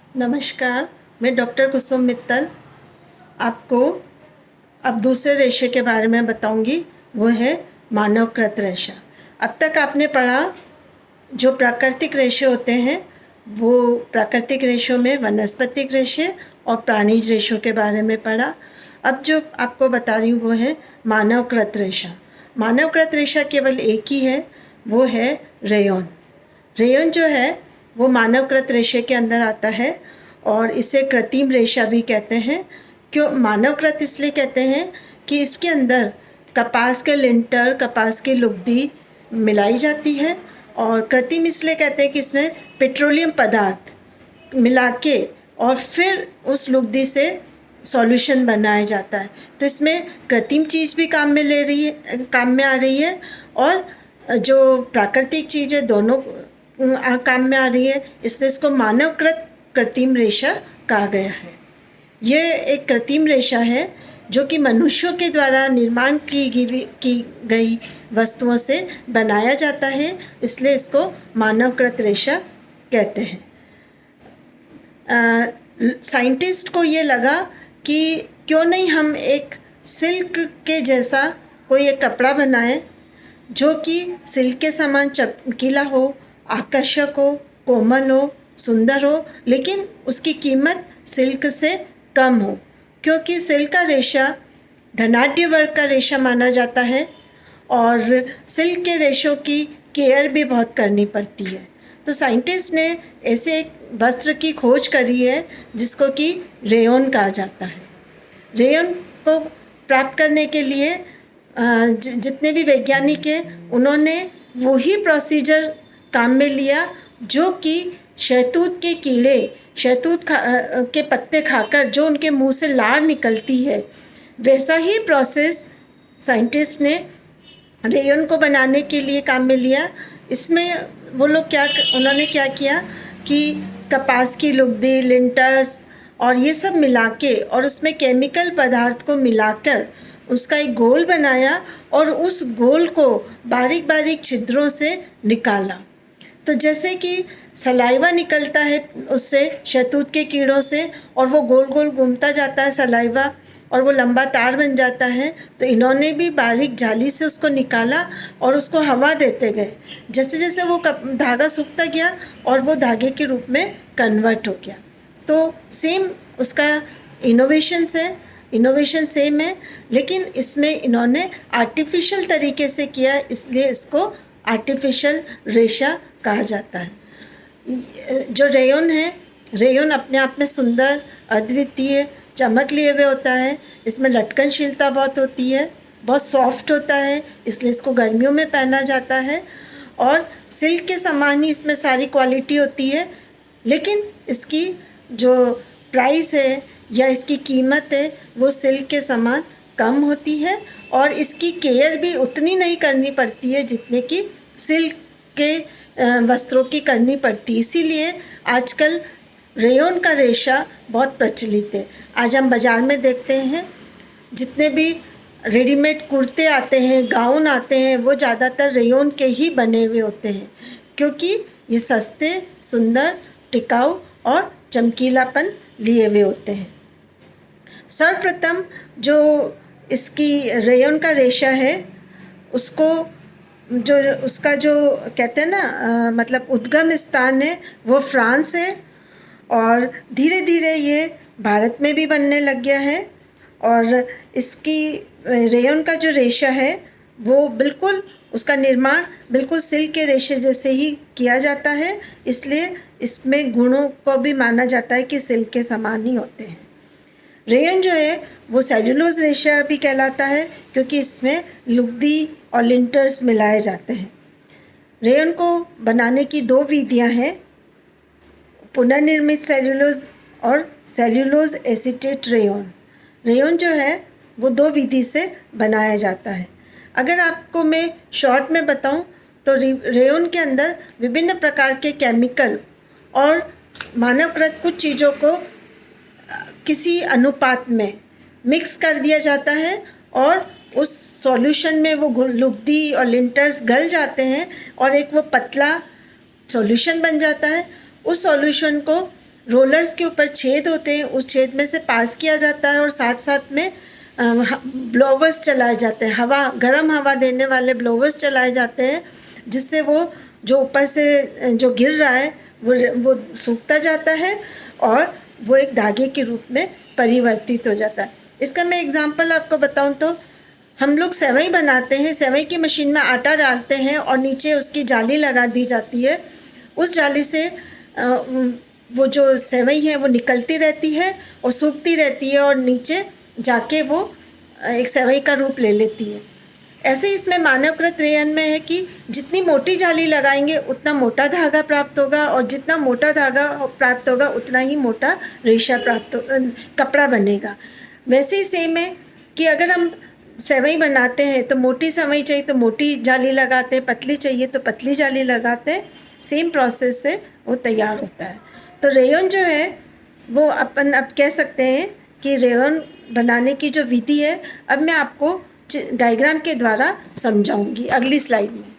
नमस्कार, मैं डॉक्टर कुसुम मित्तल आपको अब दूसरे रेशे के बारे में बताऊंगी। वो है मानवकृत रेशा। अब तक आपने पढ़ा जो प्राकृतिक रेशे होते हैं, वो प्राकृतिक रेशों में वनस्पतिक रेशे और प्राणिज रेशों के बारे में पढ़ा। अब जो आपको बता रही हूँ वो है मानवकृत रेशा। मानवकृत रेशा केवल एक ही है, वो है रेयॉन। रेयॉन जो है वो मानवकृत रेशे के अंदर आता है और इसे कृत्रिम रेशा भी कहते हैं। क्यों मानवकृत इसलिए कहते हैं कि इसके अंदर कपास के लिंटर, कपास की लुगदी मिलाई जाती है, और कृत्रिम इसलिए कहते हैं कि इसमें पेट्रोलियम पदार्थ मिला के और फिर उस लुगदी से सॉल्यूशन बनाया जाता है। तो इसमें कृत्रिम चीज़ भी काम में आ रही है, और जो प्राकृतिक चीज़ है दोनों काम में आ रही है, इसलिए इसको मानवकृत कृत्रिम रेशा कहा गया है। ये एक कृत्रिम रेशा है जो कि मनुष्यों के द्वारा निर्माण की गई वस्तुओं से बनाया जाता है, इसलिए इसको मानवकृत रेशा कहते हैं। साइंटिस्ट को ये लगा कि क्यों नहीं हम एक सिल्क के जैसा कोई एक कपड़ा बनाएं जो कि सिल्क के समान चमकीला हो, आकर्षक हो, कोमल हो, सुंदर हो, लेकिन उसकी कीमत सिल्क से कम हो, क्योंकि सिल्क का रेशा धनाढ्य वर्ग का रेशा माना जाता है और सिल्क के रेशों की केयर भी बहुत करनी पड़ती है। तो साइंटिस्ट ने ऐसे एक वस्त्र की खोज करी है जिसको कि रेयॉन कहा जाता है। रेयॉन को प्राप्त करने के लिए जितने भी वैज्ञानिक हैं उन्होंने वही प्रोसीजर काम में लिया जो कि शहतूत के कीड़े शहतूत के पत्ते खाकर जो उनके मुंह से लार निकलती है, वैसा ही प्रोसेस साइंटिस्ट ने रेयॉन को बनाने के लिए काम में लिया। इसमें उन्होंने क्या किया कि कपास की लुगदी, लिंटर्स और ये सब मिला के और उसमें केमिकल पदार्थ को मिलाकर उसका एक गोल बनाया और उस गोल को बारीक बारीक छिद्रों से निकाला। तो जैसे कि सलाइवा निकलता है उससे, शहतूत के कीड़ों से, और वो गोल गोल घूमता जाता है सलाइवा और वो लंबा तार बन जाता है, तो इन्होंने भी बारीक जाली से उसको निकाला और उसको हवा देते गए। जैसे जैसे वो धागा सूखता गया और वो धागे के रूप में कन्वर्ट हो गया। तो सेम उसका इनोवेशन सेम है, लेकिन इसमें इन्होंने आर्टिफिशियल तरीके से किया, इसलिए इसको आर्टिफिशियल रेशा कहा जाता है। जो रेयॉन है, रेयॉन अपने आप में सुंदर, अद्वितीय, चमक लिए हुए होता है। इसमें लटकनशीलता बहुत होती है, बहुत सॉफ्ट होता है, इसलिए इसको गर्मियों में पहना जाता है, और सिल्क के समान ही इसमें सारी क्वालिटी होती है। लेकिन इसकी जो प्राइस है या इसकी कीमत है वो सिल्क के समान कम होती है, और इसकी केयर भी उतनी नहीं करनी पड़ती है जितने कि सिल्क के वस्त्रों की करनी पड़ती। इसीलिए आजकल रेयॉन का रेशा बहुत प्रचलित है। आज हम बाज़ार में देखते हैं जितने भी रेडीमेड कुर्ते आते हैं, गाउन आते हैं, वो ज़्यादातर रेयॉन के ही बने हुए होते हैं, क्योंकि ये सस्ते, सुंदर, टिकाऊ और चमकीलापन लिए हुए होते हैं। सर्वप्रथम जो इसकी रेयॉन का रेशा है उसका जो कहते हैं ना मतलब उद्गम स्थान है वो फ्रांस है, और धीरे धीरे ये भारत में भी बनने लग गया है। और इसकी रेयॉन का जो रेशा है वो बिल्कुल, उसका निर्माण बिल्कुल सिल्क के रेशे जैसे ही किया जाता है, इसलिए इसमें गुणों को भी माना जाता है कि सिल्क के समान ही होते हैं। रेयॉन जो है वो सेल्यूलोज रेशा भी कहलाता है, क्योंकि इसमें लुगदी और लिंटर्स मिलाए जाते हैं। रेयॉन को बनाने की दो विधियां हैं, पुनर्निर्मित सेल्यूलोज और सेल्यूलोज एसीटेट रेयॉन। रेयॉन जो है वो दो विधि से बनाया जाता है। अगर आपको मैं शॉर्ट में बताऊं तो रेयॉन के अंदर विभिन्न प्रकार के केमिकल और मानवकृत कुछ चीज़ों को किसी अनुपात में मिक्स कर दिया जाता है, और उस सॉल्यूशन में वो लुगदी और लिंटर्स गल जाते हैं और एक वो पतला सॉल्यूशन बन जाता है। उस सॉल्यूशन को रोलर्स के ऊपर छेद होते हैं, उस छेद में से पास किया जाता है और साथ साथ में ब्लोवर्स चलाए जाते हैं, गर्म हवा देने वाले ब्लोवर्स चलाए जाते हैं, जिससे वो जो ऊपर से जो गिर रहा है वो सूखता जाता है और वो एक धागे के रूप में परिवर्तित हो जाता है। इसका मैं एग्जांपल आपको बताऊं तो हम लोग सेवई बनाते हैं, सेवई की मशीन में आटा डालते हैं और नीचे उसकी जाली लगा दी जाती है। उस जाली से वो जो सेवई है वो निकलती रहती है और सूखती रहती है और नीचे जाके वो एक सेवई का रूप ले लेती है। ऐसे इसमें मानवकृत रेयन में है कि जितनी मोटी जाली लगाएंगे उतना मोटा धागा प्राप्त होगा और जितना मोटा धागा प्राप्त होगा उतना ही मोटा रेशा कपड़ा बनेगा। वैसे ही सेम है कि अगर हम सेवई बनाते हैं तो मोटी सेवई चाहिए तो मोटी जाली लगाते हैं, पतली चाहिए तो पतली जाली लगाते हैं। सेम प्रोसेस से वो तैयार होता है। तो रेयन जो है वो अपन अब कह सकते हैं कि रेयन बनाने की जो विधि है अब मैं आपको डायग्राम के द्वारा समझाऊंगी अगली स्लाइड में।